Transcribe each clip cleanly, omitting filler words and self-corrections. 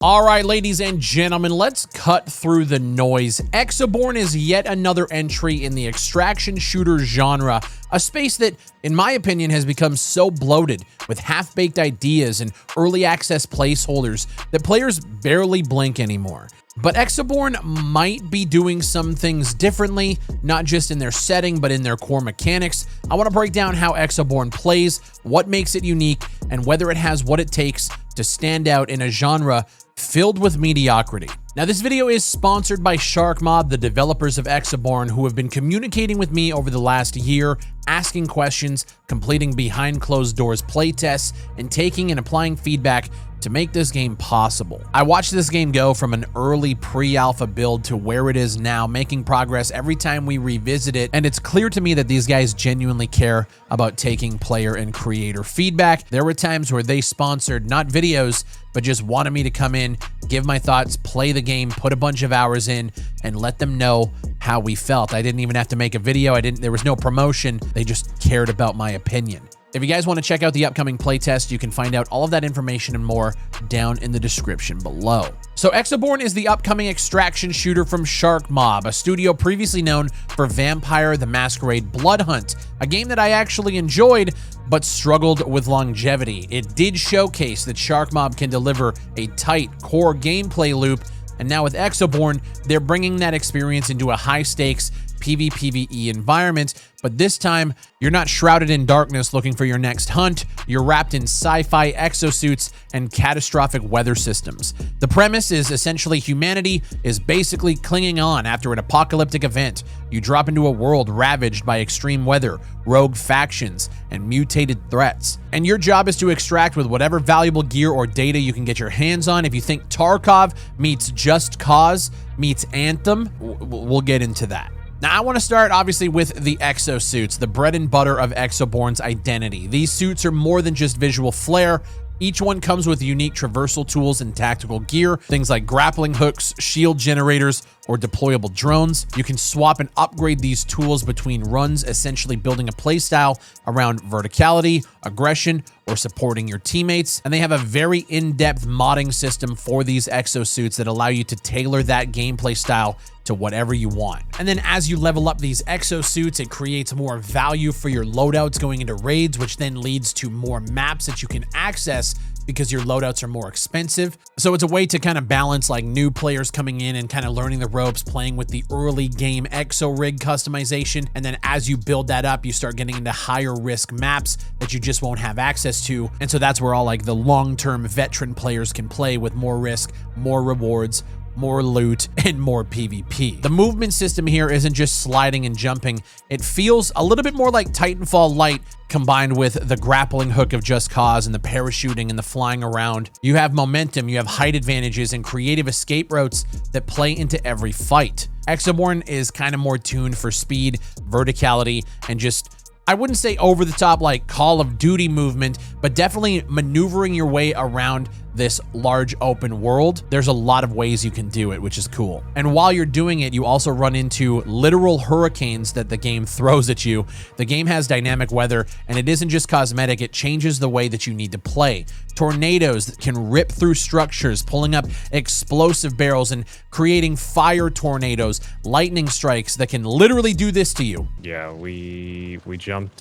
All right, ladies and gentlemen, let's cut through the noise. Exoborne is yet another entry in the extraction shooter genre, a space that, in my opinion, has become so bloated with half-baked ideas and early access placeholders that players barely blink anymore. But Exoborne might be doing some things differently, not just in their setting, but in their core mechanics. I want to break down how Exoborne plays, what makes it unique, and whether it has what it takes to stand out in a genre filled with mediocrity. Now, this video is sponsored by SharkMob, the developers of Exoborne, who have been communicating with me over the last year, asking questions, completing behind closed doors playtests, and taking and applying feedback to make this game possible. I watched this game go from an early pre-alpha build to where it is now, making progress every time we revisit it, and it's clear to me that these guys genuinely care about taking player and creator feedback. There were times where they sponsored not videos, but just wanted me to come in, give my thoughts, play the game, put a bunch of hours in, and let them know how we felt. I didn't even have to make a video. There was no promotion. They just cared about my opinion. If you guys want to check out the upcoming playtest, you can find out all of that information and more down in the description below. So Exoborne is the upcoming extraction shooter from SharkMob, a studio previously known for Vampire the Masquerade Blood Hunt, a game that I actually enjoyed but struggled with longevity. It did showcase that SharkMob can deliver a tight core gameplay loop, and now with Exoborne, they're bringing that experience into a high-stakes PvPvE environment, but this time you're not shrouded in darkness looking for your next hunt. You're wrapped in sci-fi exosuits and catastrophic weather systems. The premise is essentially humanity is basically clinging on after an apocalyptic event. You drop into a world ravaged by extreme weather, rogue factions, and mutated threats. And your job is to extract with whatever valuable gear or data you can get your hands on. If you think Tarkov meets Just Cause meets Anthem, we'll get into that. Now, I want to start, obviously, with the exosuits, the bread and butter of Exoborne's identity. These suits are more than just visual flair. Each one comes with unique traversal tools and tactical gear, things like grappling hooks, shield generators, or deployable drones. You can swap and upgrade these tools between runs, essentially building a playstyle around verticality, aggression, or supporting your teammates. And they have a very in-depth modding system for these exosuits that allow you to tailor that gameplay style to whatever you want. And then as you level up these exosuits, it creates more value for your loadouts going into raids, which then leads to more maps that you can access because your loadouts are more expensive. So it's a way to kind of balance like new players coming in and kind of learning the ropes, playing with the early game exo rig customization. And then as you build that up, you start getting into higher risk maps that you just won't have access to. And so that's where all like the long-term veteran players can play with more risk, more rewards, more loot, and more PvP. The movement system here isn't just sliding and jumping. It feels a little bit more like Titanfall Light combined with the grappling hook of Just Cause and the parachuting and the flying around. You have momentum, you have height advantages, and creative escape routes that play into every fight. Exoborne is kind of more tuned for speed, verticality, and just, I wouldn't say over the top like Call of Duty movement, but definitely maneuvering your way around this large open world. There's a lot of ways you can do it, which is cool. And while you're doing it, you also run into literal hurricanes that the game throws at you. The game has dynamic weather, and it isn't just cosmetic, it changes the way that you need to play. Tornadoes that can rip through structures, pulling up explosive barrels and creating fire tornadoes, lightning strikes that can literally do this to you. Yeah, we jumped,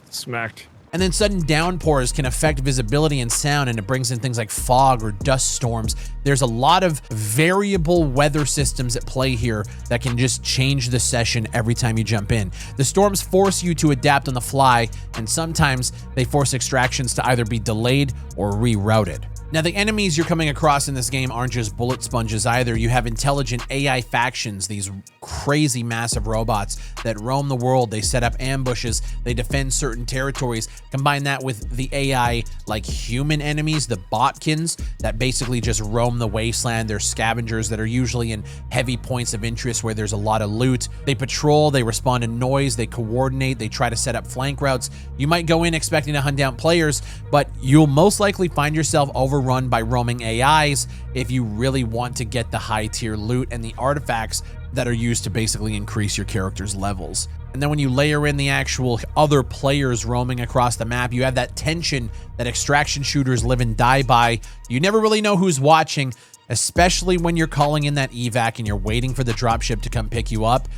smacked. And then sudden downpours can affect visibility and sound, and it brings in things like fog or dust storms. There's a lot of variable weather systems at play here that can just change the session every time you jump in. The storms force you to adapt on the fly, and sometimes they force extractions to either be delayed or rerouted. Now, the enemies you're coming across in this game aren't just bullet sponges either. You have intelligent AI factions, these crazy massive robots that roam the world. They set up ambushes, they defend certain territories. Combine that with the AI like human enemies, the botkins, that basically just roam the wasteland. They're scavengers that are usually in heavy points of interest where there's a lot of loot. They patrol, they respond to noise, they coordinate, they try to set up flank routes. You might go in expecting to hunt down players, but you'll most likely find yourself overrun by roaming AIs if you really want to get the high tier loot and the artifacts that are used to basically increase your character's levels. And then when you layer in the actual other players roaming across the map, you have that tension that extraction shooters live and die by. You never really know who's watching, especially when you're calling in that evac and you're waiting for the dropship to come pick you up.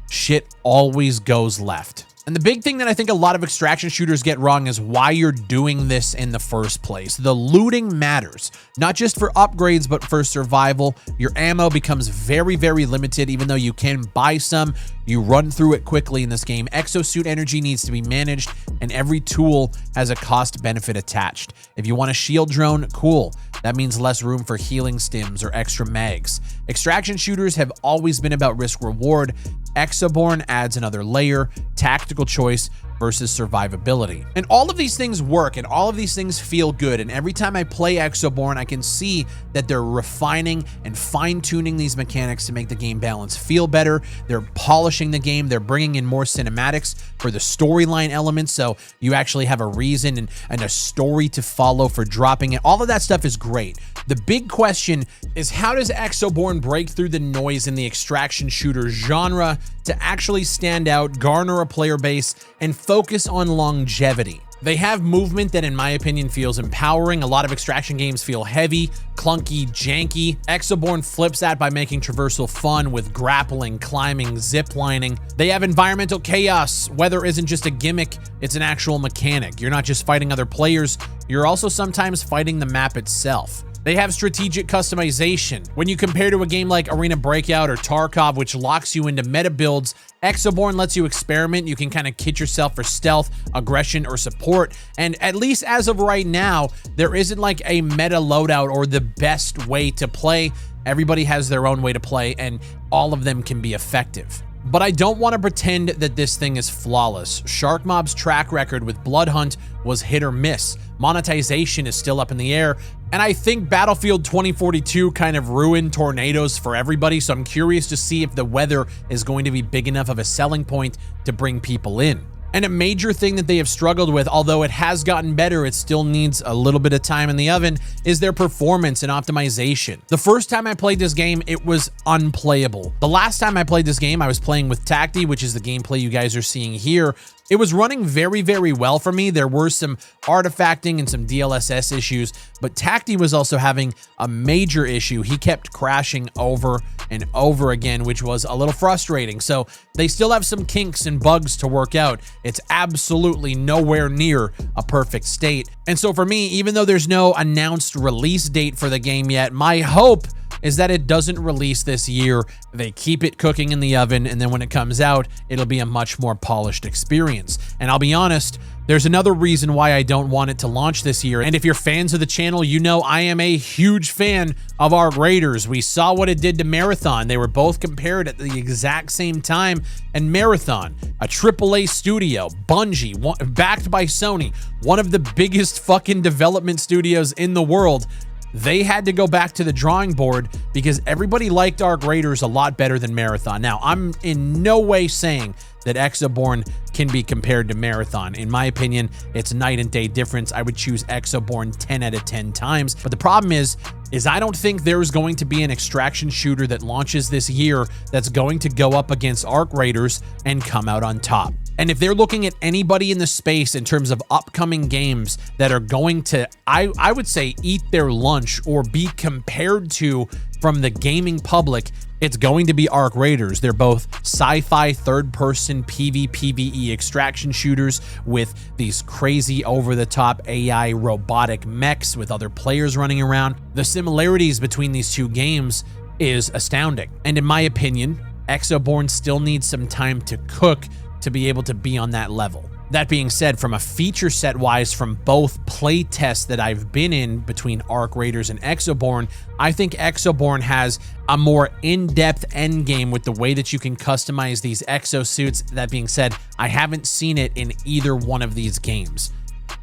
Shit always goes left. And the big thing that I think a lot of extraction shooters get wrong is why you're doing this in the first place. The looting matters, not just for upgrades, but for survival. Your ammo becomes very, very limited, even though you can buy some. You run through it quickly in this game. Exosuit energy needs to be managed, and every tool has a cost benefit attached. If you want a shield drone, cool. That means less room for healing stims or extra mags. Extraction shooters have always been about risk reward. Exoborne adds another layer, tactical choice versus survivability. And all of these things work and all of these things feel good. And every time I play Exoborne, I can see that they're refining and fine-tuning these mechanics to make the game balance feel better. They're polishing the game. They're bringing in more cinematics for the storyline elements, so you actually have a reason and a story to follow for dropping it. All of that stuff is great. The big question is, how does Exoborne break through the noise in the extraction shooter genre to actually stand out, garner a player base, and focus on longevity? They have movement that, in my opinion, feels empowering. A lot of extraction games feel heavy, clunky, janky. Exoborne flips that by making traversal fun with grappling, climbing, ziplining. They have environmental chaos. Weather isn't just a gimmick, it's an actual mechanic. You're not just fighting other players, you're also sometimes fighting the map itself. They have strategic customization. When you compare to a game like Arena Breakout or Tarkov, which locks you into meta builds, Exoborne lets you experiment. You can kind of kit yourself for stealth, aggression, or support. And at least as of right now, there isn't like a meta loadout or the best way to play. Everybody has their own way to play, and all of them can be effective. But I don't want to pretend that this thing is flawless. Sharkmob's track record with Bloodhunt was hit or miss. Monetization is still up in the air, and I think Battlefield 2042 kind of ruined tornadoes for everybody, so I'm curious to see if the weather is going to be big enough of a selling point to bring people in. And a major thing that they have struggled with, although it has gotten better, it still needs a little bit of time in the oven, is their performance and optimization. The first time I played this game, it was unplayable. The last time I played this game, I was playing with Tacti, which is the gameplay you guys are seeing here. It was running very, very well for me. There were some artifacting and some DLSS issues, but Tacti was also having a major issue. He kept crashing over and over again, which was a little frustrating. So they still have some kinks and bugs to work out. It's absolutely nowhere near a perfect state. And so for me, even though there's no announced release date for the game yet, my hope is that it doesn't release this year. They keep it cooking in the oven, and then when it comes out, it'll be a much more polished experience. And I'll be honest, there's another reason why I don't want it to launch this year. And if you're fans of the channel, you know I am a huge fan of Arc Raiders. We saw what it did to Marathon. They were both compared at the exact same time, and Marathon, a AAA studio, Bungie, backed by Sony, one of the biggest fucking development studios in the world, they had to go back to the drawing board because everybody liked Arc Raiders a lot better than Marathon. Now, I'm in no way saying that Exoborne can be compared to Marathon. In my opinion, it's night and day difference. I would choose Exoborne 10 out of 10 times. But the problem is I don't think there's going to be an extraction shooter that launches this year that's going to go up against Arc Raiders and come out on top. And if they're looking at anybody in the space in terms of upcoming games that are going to, I would say, eat their lunch or be compared to from the gaming public, it's going to be Arc Raiders. They're both sci-fi third-person PvPvE extraction shooters with these crazy over-the-top AI robotic mechs with other players running around. The similarities between these two games is astounding. And in my opinion, Exoborne still needs some time to cook to be able to be on that level. That being said, from a feature set wise, from both play tests that I've been in between Arc Raiders and Exoborne, I think Exoborne has a more in-depth endgame with the way that you can customize these exosuits. That being said, I haven't seen it in either one of these games.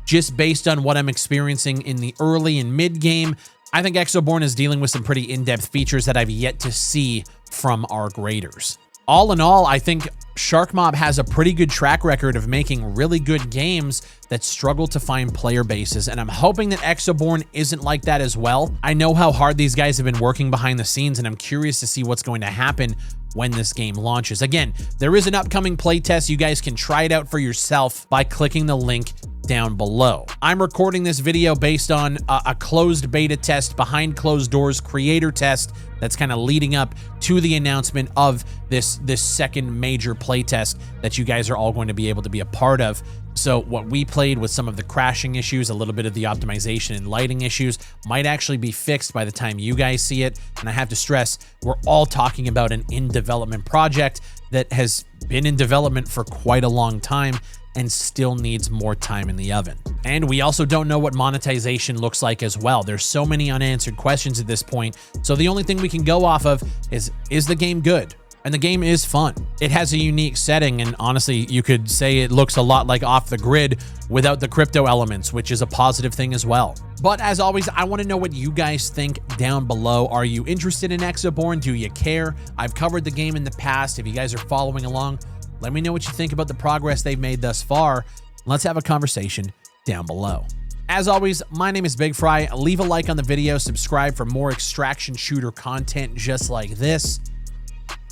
Just based on what I'm experiencing in the early and mid game, I think Exoborne is dealing with some pretty in-depth features that I've yet to see from Arc Raiders. All in all, I think Sharkmob has a pretty good track record of making really good games that struggle to find player bases, and I'm hoping that Exoborne isn't like that as well. I know how hard these guys have been working behind the scenes, and I'm curious to see what's going to happen when this game launches. Again, there is an upcoming playtest. You guys can try it out for yourself by clicking the link down below. I'm recording this video based on a closed beta test, behind closed doors creator test that's kind of leading up to the announcement of this second major playtest that you guys are all going to be able to be a part of. So what we played with some of the crashing issues, a little bit of the optimization and lighting issues might actually be fixed by the time you guys see it. And I have to stress, we're all talking about an in-development project that has been in development for quite a long time and still needs more time in the oven. And we also don't know what monetization looks like as well. There's so many unanswered questions at this point. So the only thing we can go off of is the game good? And the game is fun. It has a unique setting, and honestly, you could say it looks a lot like Off the Grid without the crypto elements, which is a positive thing as well. But as always, I want to know what you guys think down below. Are you interested in Exoborne? Do you care? I've covered the game in the past. If you guys are following along, let me know what you think about the progress they've made thus far. Let's have a conversation down below. As always, my name is Big Fry. Leave a like on the video, subscribe for more extraction shooter content just like this,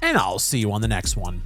and I'll see you on the next one.